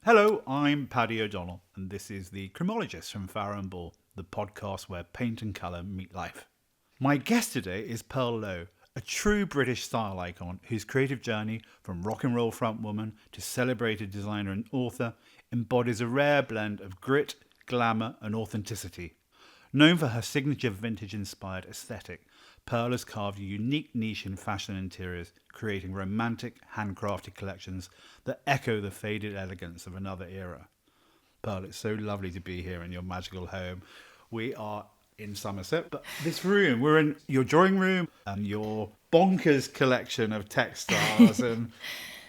Hello, I'm Paddy O'Donnell, and this is the Chromologist from Farrow and Ball, the podcast where paint and colour meet life. My guest today is Pearl Lowe, a true British style icon whose creative journey from rock and roll frontwoman to celebrated designer and author embodies a rare blend of grit, glamour and authenticity. Known for her signature vintage-inspired aesthetic, Pearl has carved a unique niche in fashion and interiors, creating romantic, handcrafted collections that echo the faded elegance of another era. Pearl, it's so lovely to be here in your magical home. We are in Somerset, but this room, we're in your drawing room and your bonkers collection of textiles and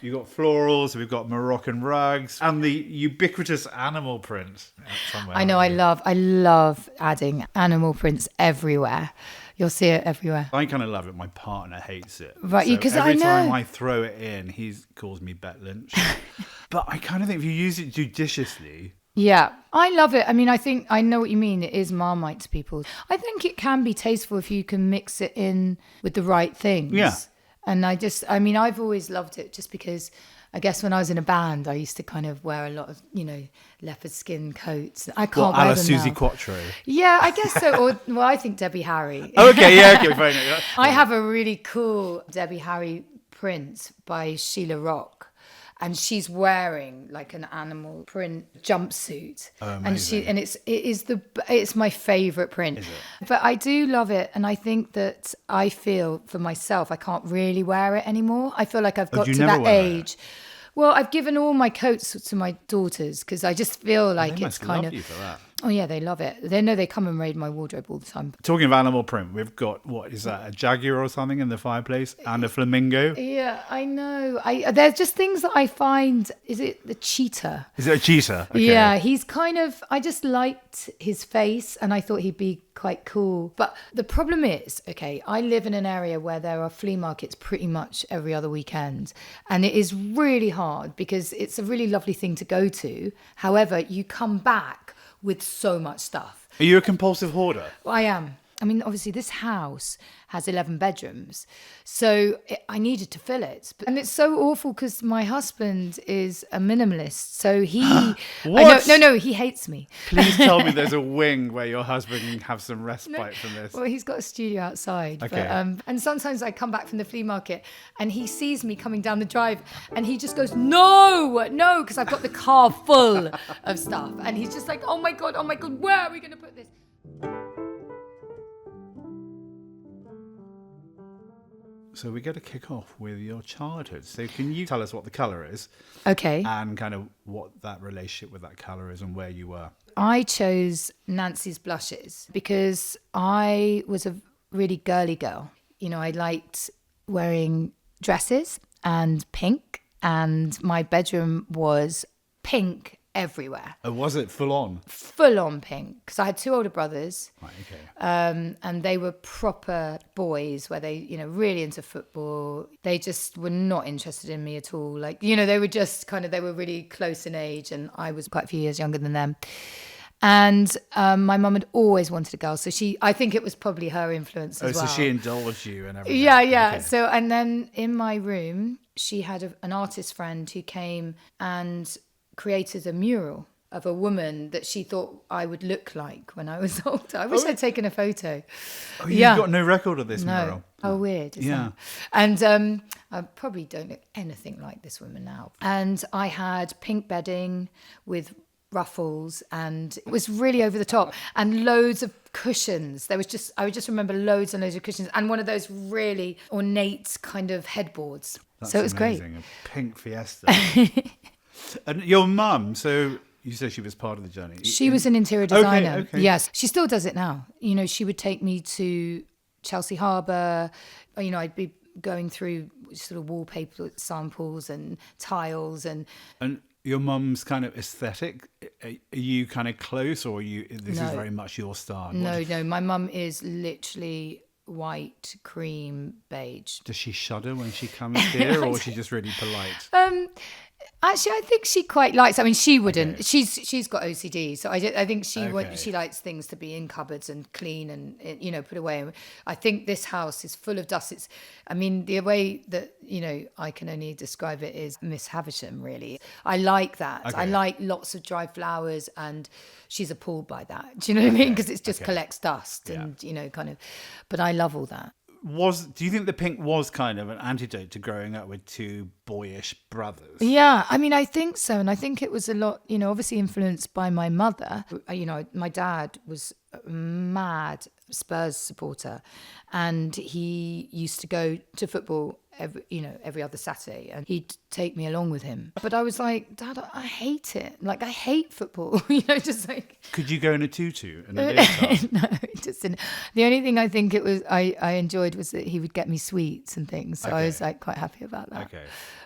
you've got florals, we've got Moroccan rugs and the ubiquitous animal prints somewhere. I know, I love adding animal prints everywhere. You'll see it everywhere. I kind of love it. My partner hates it. Right, so because I every know. time I throw it in, he calls me Bet Lynch. But I kind of think if you use it judiciously. Yeah, I love it. I mean, I know what you mean. It is Marmite to people. I think it can be tasteful if you can mix it in with the right things. Yeah. And I've always loved it just because I guess when I was in a band, I used to kind of wear a lot of, leopard skin coats. I can't wear them Susie now. Quattro. Yeah, I guess so. Or, I think Debbie Harry. Okay, yeah, okay, fine. Yeah. I have a really cool Debbie Harry print by Sheila Rock. And she's wearing like an animal print jumpsuit, and it's my favorite print. But I do love it, and I think that I feel for myself I can't really wear it anymore. I feel like I've got to that age. Well, I've given all my coats to my daughters because I just feel like it's kind of. You for that. Oh yeah, they love it. They come and raid my wardrobe all the time. Talking of animal print, we've got, what is that, a jaguar or something in the fireplace and a flamingo? Yeah, I know. There's just things that I find. Is it the cheetah? Is it a cheetah? Okay. Yeah, he's kind of, I just liked his face and I thought he'd be quite cool. But the problem is, I live in an area where there are flea markets pretty much every other weekend. And it is really hard because it's a really lovely thing to go to. However, you come back with so much stuff. Are you a compulsive hoarder? Well, I am. I mean, obviously, this house has 11 bedrooms, so I needed to fill it. And it's so awful because my husband is a minimalist, so he... What? No, he hates me. Please tell me there's a wing where your husband can have some respite from this. Well, he's got a studio outside. Okay. But, and sometimes I come back from the flea market and he sees me coming down the drive and he just goes, no, because I've got the car full of stuff. And he's just like, oh my God, where are we going to put this? So we're going to kick off with your childhood. So can you tell us what the colour is? Okay. And kind of what that relationship with that colour is and where you were? I chose Nancy's blushes because I was a really girly girl. I liked wearing dresses and pink, and my bedroom was pink everywhere. Oh, was it full on? Full on pink. Because I had two older brothers. Right, okay. And they were proper boys where they, really into football. They just were not interested in me at all. Like, they were just they were really close in age and I was quite a few years younger than them. And my mum had always wanted a girl. So I think it was probably her influence as well. So she indulged you and everything. Yeah. Okay. So, and then in my room, she had an artist friend who came and created a mural of a woman that she thought I would look like when I was older. I wish I'd taken a photo. Oh, you've got no record of this No. mural? Oh, weird. Yeah. And I probably don't look anything like this woman now. And I had pink bedding with ruffles and it was really over the top and loads of cushions. I would just remember loads and loads of cushions and one of those really ornate kind of headboards. That's so it was amazing. great. A pink Fiesta. And your mum, so you said she was part of the journey. She was an interior designer. Okay. Yes, she still does it now. She would take me to Chelsea Harbour. I'd be going through sort of wallpaper samples and tiles and your mum's kind of aesthetic, are you kind of close or this No. is very much your style? No, my mum is literally white, cream, beige. Does she shudder when she comes here or is she just really polite? Actually, I think she quite likes. I mean, she wouldn't. Okay. She's got OCD, so I think she likes things to be in cupboards and clean and put away. I think this house is full of dust. I mean, the way that I can only describe it is Miss Havisham. Really, I like that. Okay. I like lots of dry flowers, and she's appalled by that. Do you know what I mean? Because it just collects dust and kind of. But I love all that. Do you think the pink was kind of an antidote to growing up with two boyish brothers? Yeah, I mean, I think so. And I think it was a lot, obviously influenced by my mother. My dad was a mad Spurs supporter, and he used to go to football every other Saturday, and he'd take me along with him. But I was like, Dad, I hate it. Like, I hate football. Just like. Could you go in a tutu and a leotard? No, just in. The only thing I think I enjoyed was that he would get me sweets and things. So I was like quite happy about that. Okay.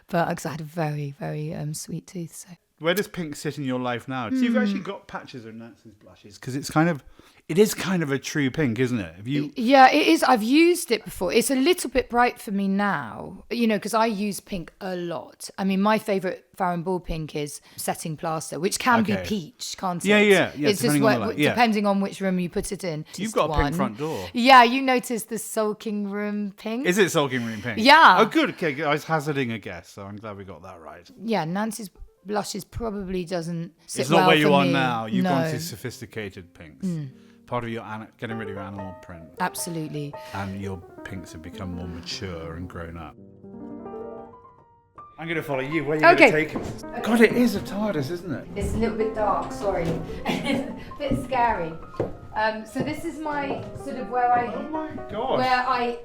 But because I had a very, very sweet tooth. So. Where does pink sit in your life now? So you've actually got patches of Nancy's blushes because it is kind of a true pink, isn't it? Yeah, it is. I've used it before. It's a little bit bright for me now, because I use pink a lot. I mean, my favourite Farrow & Ball pink is setting plaster, which can be peach, can't it? Yeah. It's just depending on which room you put it in. You've got a pink front door. Yeah, you noticed the sulking room pink. Is it sulking room pink? Yeah. Oh, good. Okay, I was hazarding a guess, so I'm glad we got that right. Yeah, Nancy's blushes probably doesn't sit it's not well where you for are me. now. You've gone to sophisticated pinks. Part of your getting rid of your animal print. Absolutely. And your pinks have become more mature and grown up. I'm going to follow you. Where are you going to take us? Okay. God, it is a TARDIS, isn't it? It's a little bit dark, sorry. It's a bit scary. So this is my sort of where I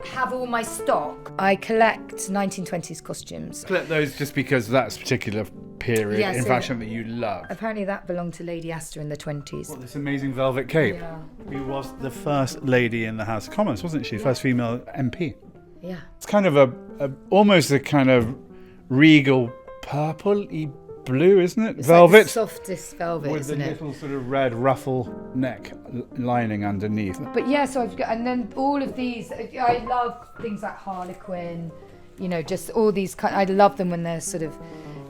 have all my stock. I collect 1920s costumes. Collect those just because that's a particular period in fashion that you love. Apparently that belonged to Lady Astor in the 20s. What, this amazing velvet cape? Yeah. Who was the first lady in the House of Commons, wasn't she? First female MP. Yeah. It's kind of almost a kind of regal purple-y blue, isn't it? It's velvet. Like the softest velvet, with isn't the little sort of red ruffle neck lining underneath. But yeah, so I've got, and then all of these, I love things like Harlequin, just all these I love them when they're sort of,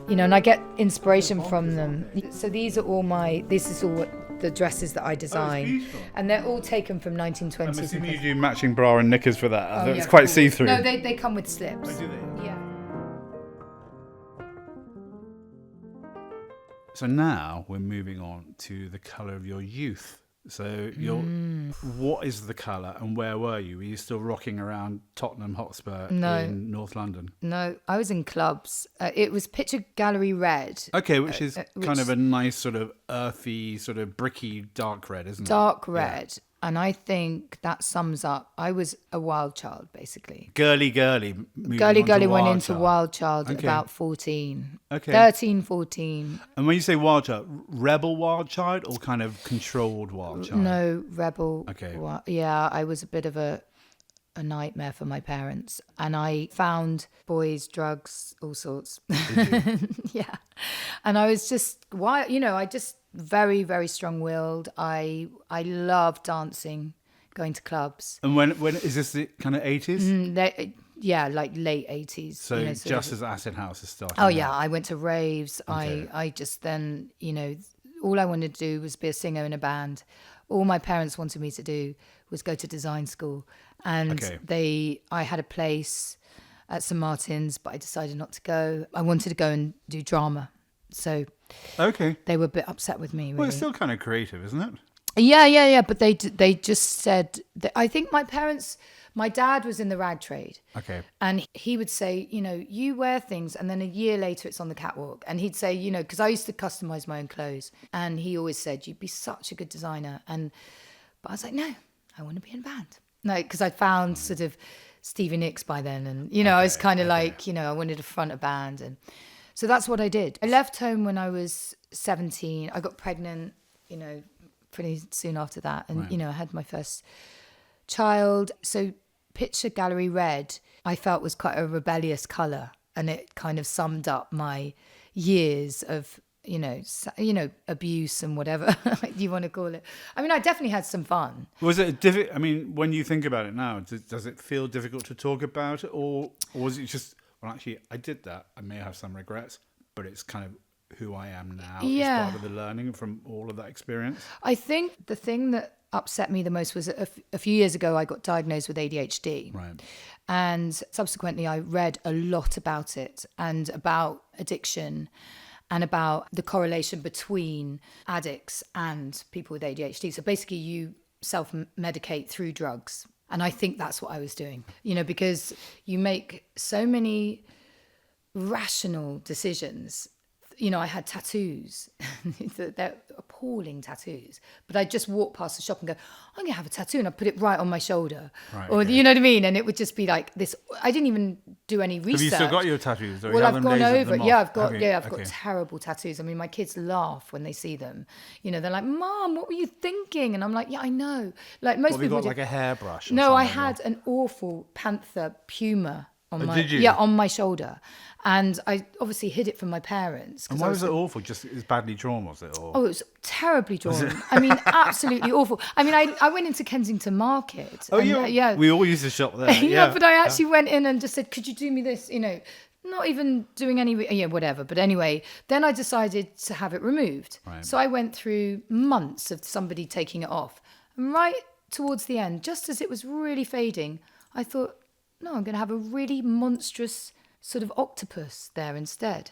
and I get inspiration from them. So this is all the dresses that I design. And they're all taken from 1920s. I'm assuming you do matching bra and knickers for that. It's quite see-through. No, they come with slips. Oh, do they? Yeah. So now we're moving on to the colour of your youth. So what is the colour and where were you? Were you still rocking around Tottenham Hotspur in North London? No, I was in clubs. It was Picture Gallery Red. Okay, which is kind of a nice sort of earthy, sort of bricky dark red, isn't it? Dark red. Yeah. And I think that sums up. I was a wild child, basically. Girly went into wild child at about 14. Okay. 13, 14. And when you say wild child, rebel wild child or kind of controlled wild child? No, rebel. Okay. Yeah, I was a bit of a nightmare for my parents. And I found boys, drugs, all sorts. Did you? Yeah. And I was just, I just very, very strong-willed. I love dancing, going to clubs. And when is this the kind of 80s? Yeah, like late 80s. So just as Acid House is starting. Oh, yeah. I went to raves. Okay. I just then, all I wanted to do was be a singer in a band. All my parents wanted me to do was go to design school. And I had a place at St. Martin's, but I decided not to go. I wanted to go and do drama. So they were a bit upset with me, really. Well, it's still kind of creative, isn't it? Yeah. But they just said, I think my dad was in the rag trade. Okay. And he would say, you wear things and then a year later it's on the catwalk. And he'd say, because I used to customize my own clothes. And he always said, you'd be such a good designer. But I was like, no, I want to be in a band. No, because I found sort of Stevie Nicks by then. And, I was kind of like, I wanted to front a band. And so that's what I did. I left home when I was 17. I got pregnant, pretty soon after that. And, I had my first child. So Picture Gallery Red, I felt was quite a rebellious colour. And it kind of summed up my years of, abuse and whatever you want to call it. I mean, I definitely had some fun. Was it when you think about it now, does it feel difficult to talk about it? Or was it just... Well, actually, I did that. I may have some regrets, but it's kind of who I am now. Yeah. It's part of the learning from all of that experience. I think the thing that upset me the most was a few years ago I got diagnosed with ADHD. Right. And subsequently I read a lot about it and about addiction and about the correlation between addicts and people with ADHD. So basically you self-medicate through drugs. And I think that's what I was doing, because you make so many rational decisions. I had tattoos. They're appalling tattoos. But I'd just walk past the shop and go, I'm going to have a tattoo. And I'd put it right on my shoulder. Right, or, okay. you know what I mean? And it would just be like this. I didn't even do any research. Have you still got your tattoos? Or Well, I've gone over it. Yeah, I've got got terrible tattoos. I mean, my kids laugh when they see them. They're like, Mom, what were you thinking? And I'm like, yeah, I know. Like most Have people you got like a hairbrush? Or no, I something, had an awful panther puma on my did you? on my shoulder, and I obviously hid it from my parents. And why was it awful? Just it was badly drawn, was it? Or? Oh, it was terribly drawn. I mean, absolutely awful. I mean, I went into Kensington Market. Oh, and, yeah. We all used to shop there. yeah, but I actually went in and just said, "Could you do me this?" Not even doing any, whatever. But anyway, then I decided to have it removed. Right. So I went through months of somebody taking it off, and right towards the end, just as it was really fading, I thought, no, I'm going to have a really monstrous sort of octopus there instead.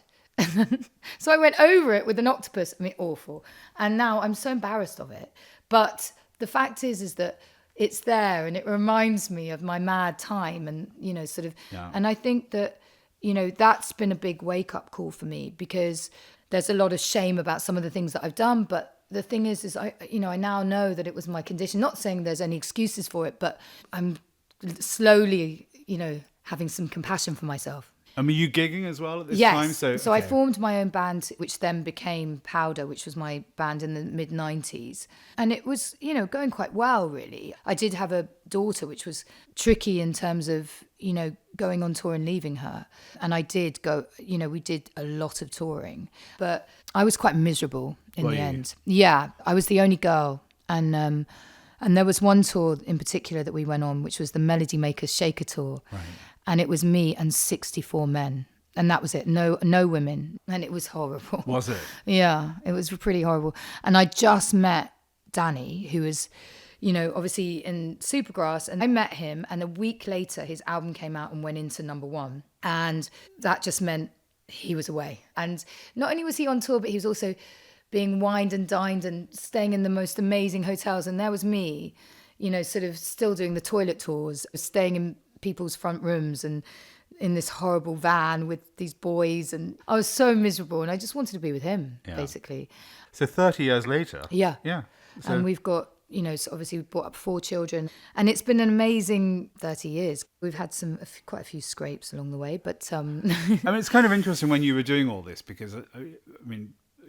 So I went over it with an octopus. I mean, awful. And now I'm so embarrassed of it. But the fact is that it's there and it reminds me of my mad time and, Yeah. And I think that, that's been a big wake up call for me because there's a lot of shame about some of the things that I've done. But the thing is I now know that it was my condition. Not saying there's any excuses for it, but I'm slowly, having some compassion for myself. And were you gigging as well at this time? Yes. So I formed my own band, which then became Powder, which was my band in the mid-90s. And it was, going quite well, really. I did have a daughter, which was tricky in terms of, going on tour and leaving her. And I did go, we did a lot of touring. But I was quite miserable in the end. Yeah, I was the only girl. And there was one tour in particular that we went on, which was the Melody Makers Shaker Tour. Right. And it was me and 64 men. And that was it. No women. And it was horrible. Was it? Yeah, it was pretty horrible. And I just met Danny, who was, obviously in Supergrass. And I met him. And a week later, his album came out and went into #1. And that just meant he was away. And not only was he on tour, but he was also being wined and dined and staying in the most amazing hotels. And there was me, sort of still doing the toilet tours, staying in people's front rooms and in this horrible van with these boys. And I was so miserable and I just wanted to be with him, basically. So 30 years later. Yeah. Yeah. So, And we've got, so obviously we've brought up 4 children and it's been an amazing 30 years. We've had quite a few scrapes along the way, but... I mean, it's kind of interesting when you were doing all this because,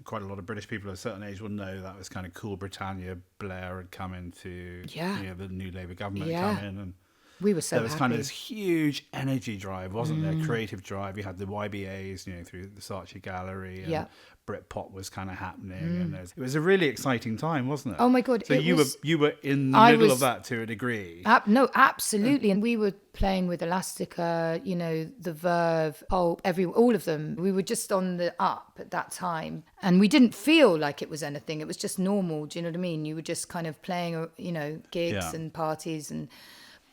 quite a lot of British people of a certain age will know that was kind of cool. Britannia, Blair had come into the new Labour government had come in, and we were so there was happy. kind of this huge energy drive, wasn't there? Creative drive. You had the YBAs, through the Saatchi Gallery, and Britpop was kind of happening, and it was a really exciting time, wasn't it? Oh my God! So you were in the middle of that to a degree. No, absolutely, and we were playing with Elastica, the Verve, Pulp, all of them. We were just on the up at that time, and we didn't feel like it was anything. It was just normal. Do you know what I mean? You were just kind of playing, gigs and parties,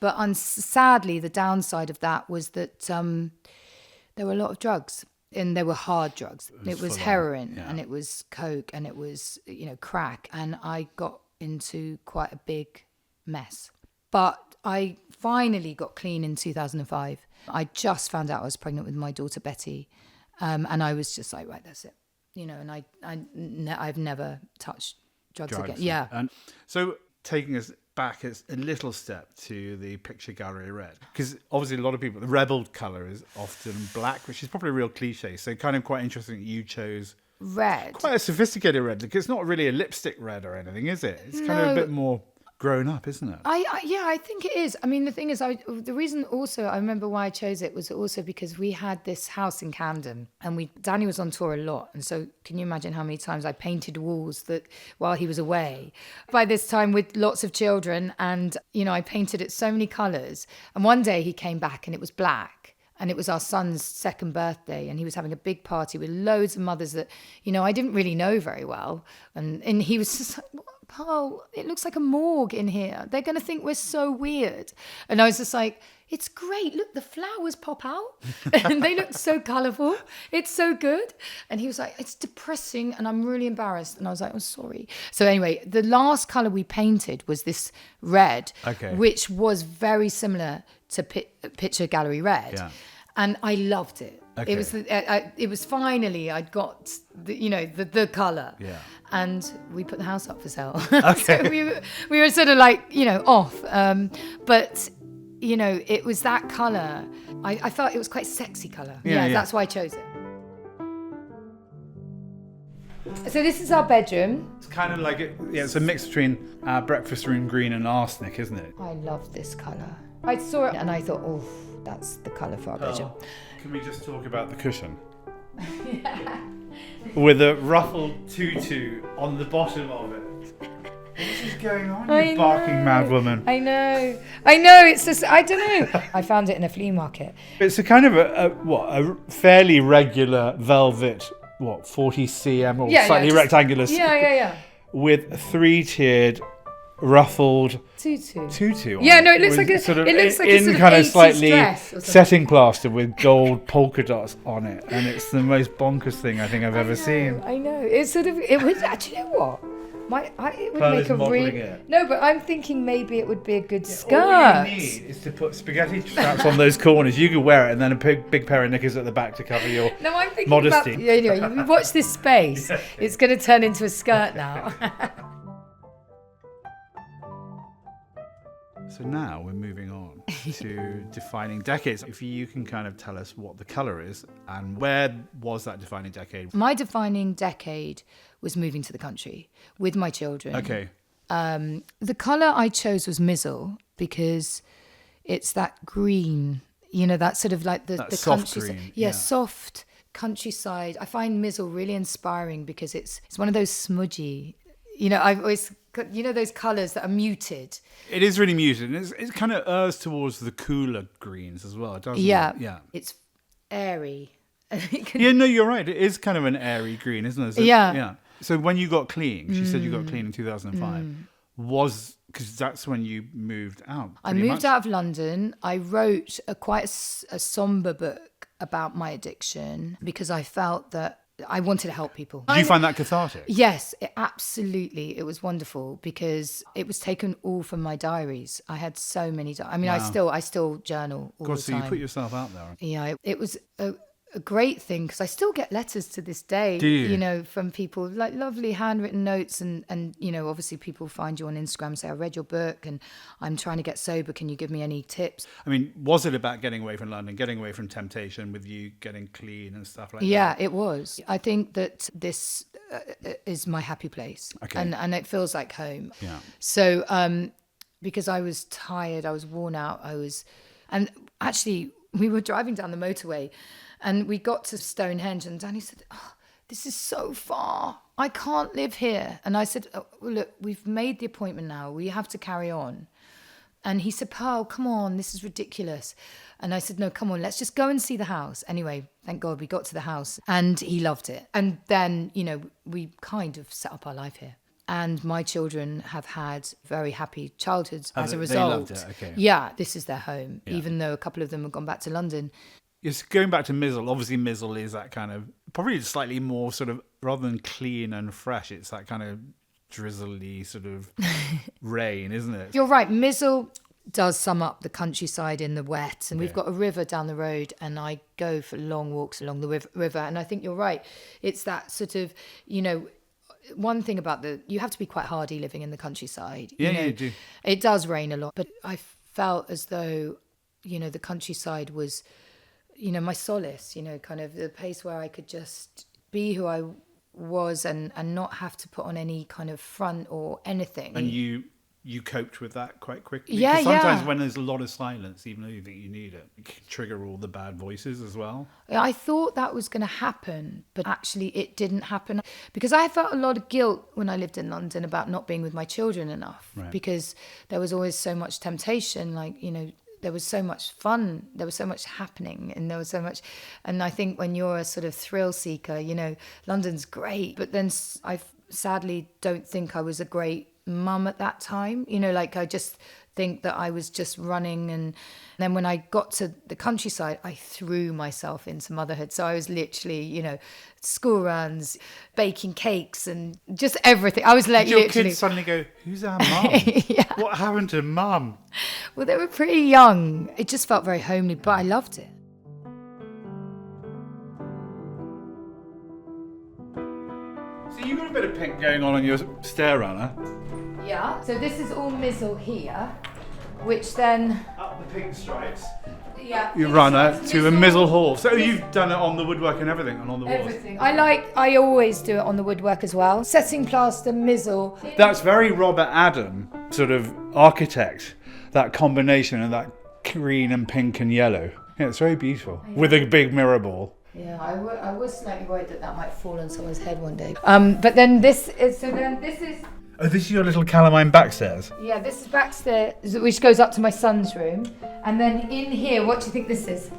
but sadly, the downside of that was that there were a lot of drugs. And they were hard drugs. It was heroin and it was coke and it was, crack. And I got into quite a big mess. But I finally got clean in 2005. I just found out I was pregnant with my daughter, Betty. And I was just like, right, that's it. And I've never touched drugs again. Yeah. And so taking us back a little step to the picture gallery red, because obviously a lot of people, the rebel colour is often black, which is probably a real cliche. So kind of quite interesting that you chose red, quite a sophisticated red, because it's not really a lipstick red or anything, is it? It's kind of a bit more grown up, isn't it? I think it is. I mean, the thing is, the reason also I remember why I chose it was also because we had this house in Camden, and Danny was on tour a lot, and so can you imagine how many times I painted walls that while he was away? By this time, with lots of children, and I painted it so many colours. And one day he came back, and it was black. And it was our son's second birthday, and he was having a big party with loads of mothers that, you know, I didn't really know very well. And he was just like, Pearl, it looks like a morgue in here. They're going to think we're so weird. And I was just like, it's great. Look, the flowers pop out and they look so colourful. It's so good. And he was like, it's depressing and I'm really embarrassed. And I was like, I'm sorry. So anyway, the last colour we painted was this red, which was very similar to Picture Gallery Red. Yeah. And I loved it. Okay. It was finally, I'd got the colour. Yeah. And we put the house up for sale. Okay. So we were sort of like, off. But it was that colour. I felt it was quite sexy colour. Yeah, that's why I chose it. So this is our bedroom. It's kind of like, it's a mix between breakfast room green and arsenic, isn't it? I love this colour. I saw it and I thought, oh, that's the colour for our bedroom. Can we just talk about the cushion? Yeah. With a ruffled tutu on the bottom of it. What is going on, you barking mad woman? I know. It's just, I don't know. I found it in a flea market. It's a kind of a fairly regular velvet, 40 cm or slightly rectangular. Yeah. With 3-tiered ruffled tutu. Yeah, no, it looks like a sort of in kind of slightly setting plaster with gold polka dots on it, and it's the most bonkers thing I think I've ever seen. I know. It would actually, you know what? It would Pearl make a really it. No, but I'm thinking maybe it would be a good skirt. All you need is to put spaghetti straps on those corners. You could wear it, and then a big pair of knickers at the back to cover your I'm thinking modesty. Anyway, you watch this space. It's going to turn into a skirt now. So now we're moving on to defining decades. If you can kind of tell us what the colour is and where was that defining decade? My defining decade was moving to the country with my children. Okay. The colour I chose was Mizzle because it's that green, that sort of like the soft countryside. Green. Yeah, soft countryside. I find Mizzle really inspiring because it's one of those smudgy, I've always... those colours that are muted. It is really muted. And it kind of errs towards the cooler greens as well, doesn't it? Yeah. It's airy. Yeah, no, you're right. It is kind of an airy green, isn't it? Yeah. So when you got clean, she said you got clean in 2005, because that's when you moved out. I moved out of London. I wrote quite a somber book about my addiction because I felt that I wanted to help people. Did you find that cathartic? Yes, absolutely. It was wonderful because it was taken all from my diaries. I had so many. Wow. I still journal all the time. So you put yourself out there. Yeah, it was a great thing because I still get letters to this day. Do you? From people, like lovely handwritten notes and obviously people find you on Instagram and say, I read your book and I'm trying to get sober. Can you give me any tips? I mean, was it about getting away from London, getting away from temptation with you getting clean and stuff like that? Yeah, it was. I think that this is my happy place. Okay. And it feels like home. Yeah. So because I was tired, I was worn out, and actually we were driving down the motorway and we got to Stonehenge and Danny said, this is so far. I can't live here. And I said, look, we've made the appointment now. We have to carry on. And he said, Pearl, come on, this is ridiculous. And I said, no, come on, let's just go and see the house. Anyway, thank God we got to the house and he loved it. And then, we kind of set up our life here. And my children have had very happy childhoods as a result. They loved it, okay. Yeah, this is their home, even though a couple of them have gone back to London. Yes, going back to Mizzle, obviously Mizzle is that kind of, probably slightly more sort of, rather than clean and fresh, it's that kind of drizzly sort of rain, isn't it? You're right, Mizzle does sum up the countryside in the wet, and we've got a river down the road, and I go for long walks along the river, and I think you're right. It's that sort of, one thing about you have to be quite hardy living in the countryside. You do. It does rain a lot, but I felt as though, the countryside was... my solace, kind of the place where I could just be who I was and not have to put on any kind of front or anything. And you coped with that quite quickly? Yeah, because sometimes when there's a lot of silence, even though you think you need it, it can trigger all the bad voices as well. I thought that was going to happen, but actually it didn't happen. Because I felt a lot of guilt when I lived in London about not being with my children enough. Right. Because there was always so much temptation, like, there was so much fun, there was so much happening, and there was so much. And I think when you're a sort of thrill seeker, you know, London's great, but then I sadly don't think I was a great mum at that time. You know, like I just think that I was just running, and then when I got to the countryside, I threw myself into motherhood. So I was literally, you know, school runs, baking cakes, and just everything. I was like, did your literally. kids suddenly go, "Who's our mum? Yeah. What happened to mum?" Well, they were pretty young. It just felt very homely, but I loved it. So you've got a bit of pink going on your stair runner. Yeah. So this is all mizzle here, which then Up the pink stripes. you run out to a mizzle hall. So you've done it on the woodwork and everything, and on the walls. Everything. I always do it on the woodwork as well. Setting plaster, mizzle. That's very Robert Adam sort of architect. That combination of that green and pink and yellow. Yeah, it's very beautiful. With a big mirror ball. Yeah, I was slightly worried that might fall on someone's head one day. But then this is. Oh, this is your little calamine backstairs. Yeah, this is backstairs, which goes up to my son's room. And then in here, what do you think this is?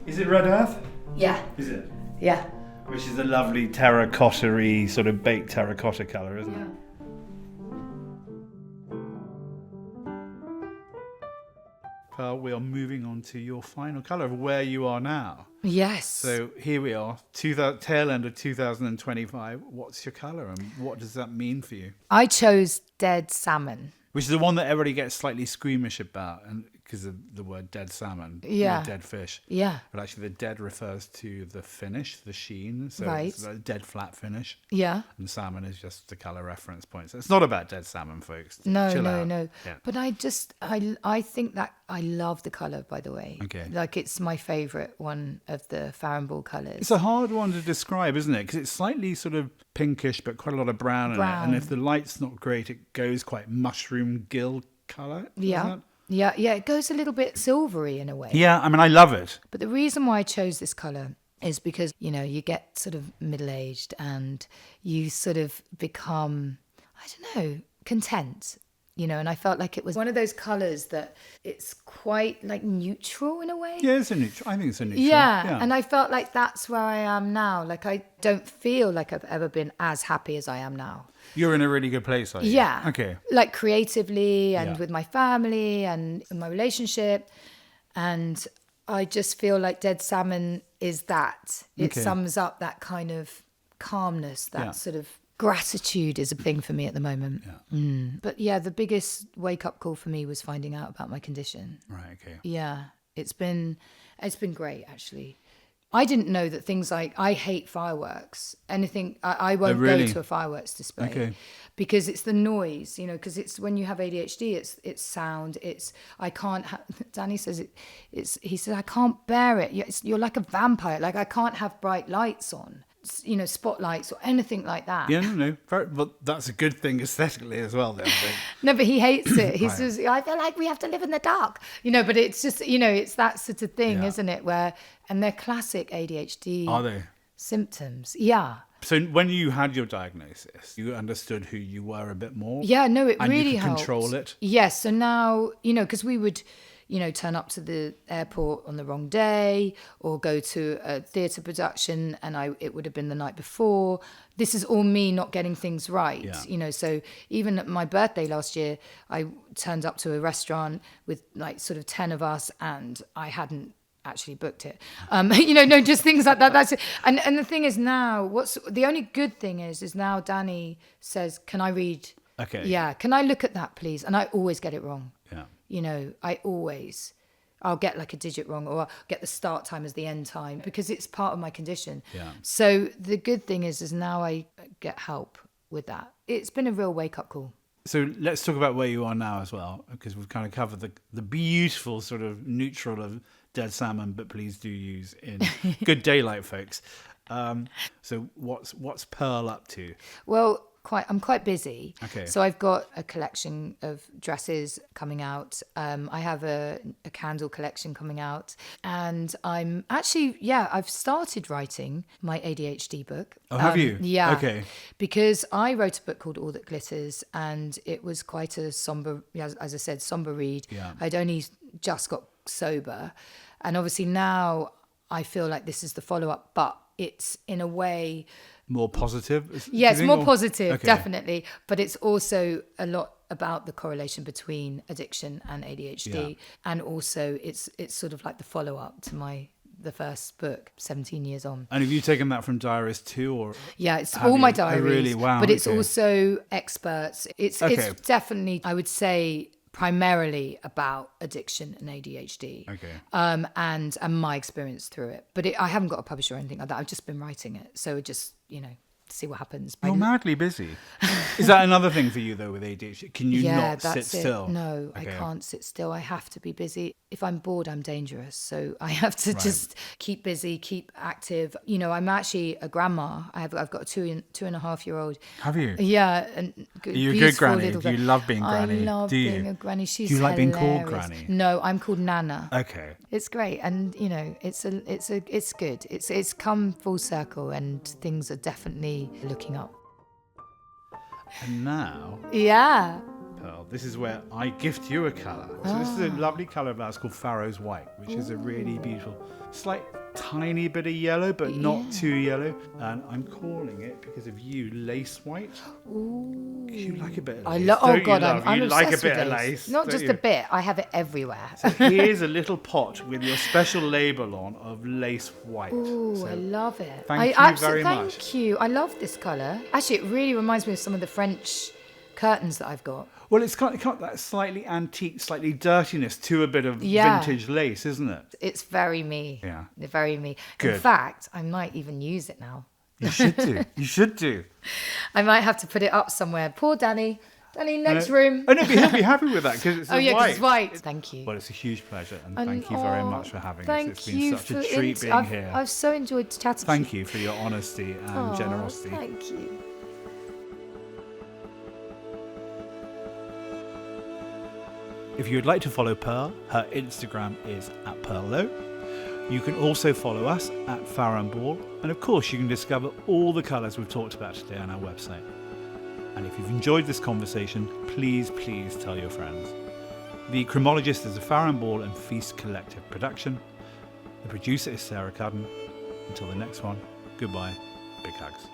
Is it red earth? Yeah. Is it? Yeah. Which is a lovely terracotta-y, sort of baked terracotta colour, isn't it? Pearl, we are moving on to your final colour of where you are now. Yes. So here we are, tail end of 2025. What's your colour and what does that mean for you? I chose dead salmon. Which is the one that everybody gets slightly squeamish about, and because of the word dead salmon, Yeah. or dead fish. Yeah. But actually, the dead refers to the finish, the sheen. So Right. it's a dead flat finish. Yeah. And salmon is just the colour reference point. So it's not about dead salmon, folks. No, Chill no, out. no. Yeah. But I think that I love the colour, by the way. Okay. Like it's my favourite one of the Farrow colours. It's a hard one to describe, isn't it? Because it's slightly sort of pinkish, but quite a lot of brown in it. And if the light's not great, it goes quite mushroom gill colour. Yeah. Doesn't it? Yeah, yeah. It goes a little bit silvery in a way. Yeah, I mean, I love it. But the reason why I chose this colour is because, you know, you get sort of middle-aged and you sort of become, I don't know, content, you know, and I felt like it was one of those colours that it's quite like neutral in a way. Yeah, it's a neutral. I think it's a neutral. Yeah, and I felt like that's where I am now. Like I don't feel like I've ever been as happy as I am now. You're in a really good place, are you? Yeah. Okay. Like creatively and Yeah. with my family and in my relationship. And I just feel like dead salmon is that. It Okay. sums up that kind of calmness, that Yeah. sort of gratitude is a thing for me at the moment. Yeah. But yeah, the biggest wake up call for me was finding out about my condition. Right, okay. Yeah, it's been great actually. I didn't know that things like I hate fireworks. Anything I won't really? go to a fireworks display Okay. because it's the noise, you know. Because it's when you have ADHD, it's sound. It's I can't. Danny says he says I can't bear it. You're like a vampire. Like I can't have bright lights on, you know, spotlights or anything like that. Yeah, no. But that's a good thing aesthetically as well, then. I think. No, but he hates it. He Right. says, I feel like we have to live in the dark. You know, but it's just, you know, it's that sort of thing, Yeah. isn't it? And they're classic ADHD Are they? symptoms. Yeah. So when you had your diagnosis, you understood who you were a bit more? Yeah, no, it And really you could helped. control it? Yes. So now, you know, because we would, you know, turn up to the airport on the wrong day or go to a theatre production and it would have been the night before. This is all me not getting things right, Yeah. you know. So even at my birthday last year, I turned up to a restaurant with like sort of 10 of us and I hadn't actually booked it. You know, no, just things like that. That's it. And the thing is now, the only good thing is now Danny says, can I read? Okay. Yeah. Can I look at that, please? And I always get it wrong. Yeah. You know, I'll get like a digit wrong or I'll get the start time as the end time because it's part of my condition. Yeah. So the good thing is now I get help with that. It's been a real wake up call. So let's talk about where you are now as well, because we've kind of covered the beautiful sort of neutral of dead salmon, but please do use in good daylight, folks. So what's Pearl up to? Well, I'm quite busy. Okay. So I've got a collection of dresses coming out. I have a candle collection coming out. And I'm actually, I've started writing my ADHD book. Oh, have you? Yeah. Okay. Because I wrote a book called All That Glitters and it was quite a somber, as I said, somber read. Yeah. I'd only just got sober. And obviously now I feel like this is the follow-up, but it's in a way... More positive? Yeah, it's more positive, definitely. But it's also a lot about the correlation between addiction and ADHD. And also it's sort of like the follow-up to the first book, 17 years on. And have you taken that from diaries too? Or yeah, it's all my diaries. Oh, really? Wow. But it's also experts. It's definitely, I would say, primarily about addiction and ADHD. Okay. And my experience through it. But I haven't got a publisher or anything like that. I've just been writing it. So it just, see what happens. You're madly busy. Is that another thing for you though with ADHD? Can you not sit still? No, I can't sit still. I have to be busy. If I'm bored, I'm dangerous. So I have to just keep busy, keep active. I'm actually a grandma. I've got a 2.5-year-old. Have you? Yeah. And you're a good granny. Do you love being granny? I love being a granny. She's Do you like being hilarious. called granny? No, I'm called Nana. Okay. It's great. And, it's good. It's come full circle and things are definitely looking up. And now... Yeah. Pearl, this is where I gift you a colour. So this is a lovely colour of ours called Farrow's White, which is a really beautiful, slight tiny bit of yellow, but not too yellow. And I'm calling it, because of you, Lace White. Ooh. You like a bit of lace. I'm you like a obsessed bit with of lace. lace. Not just a bit, I have it everywhere. So here's a little pot with your special label on of Lace White. Ooh, so I love it. Thank you very much. Thank you. I love this colour. Actually, it really reminds me of some of the French curtains that I've got. Well, it's got that slightly antique, slightly dirtiness to a bit of vintage lace, isn't it? It's very me. Yeah. Very me. Good. In fact, I might even use it now. You should do. You should do. I might have to put it up somewhere. Poor Danny. Danny, next room. Oh, no, he'll be happy with that because it's white. Because it's white. Thank you. Well, it's a huge pleasure, and thank you very much for having us. It's been you such a treat being here. I've so enjoyed chatting. Thank you for your honesty and generosity. Thank you. If you'd like to follow Pearl, her Instagram is @PearlLowe. You can also follow us at Farrow & Ball, and of course you can discover all the colours we've talked about today on our website. And if you've enjoyed this conversation, please tell your friends. The Chromologist is a Farrow & Ball and Feast Collective production. The producer is Sarah Cudden. Until the next one, goodbye, big hugs.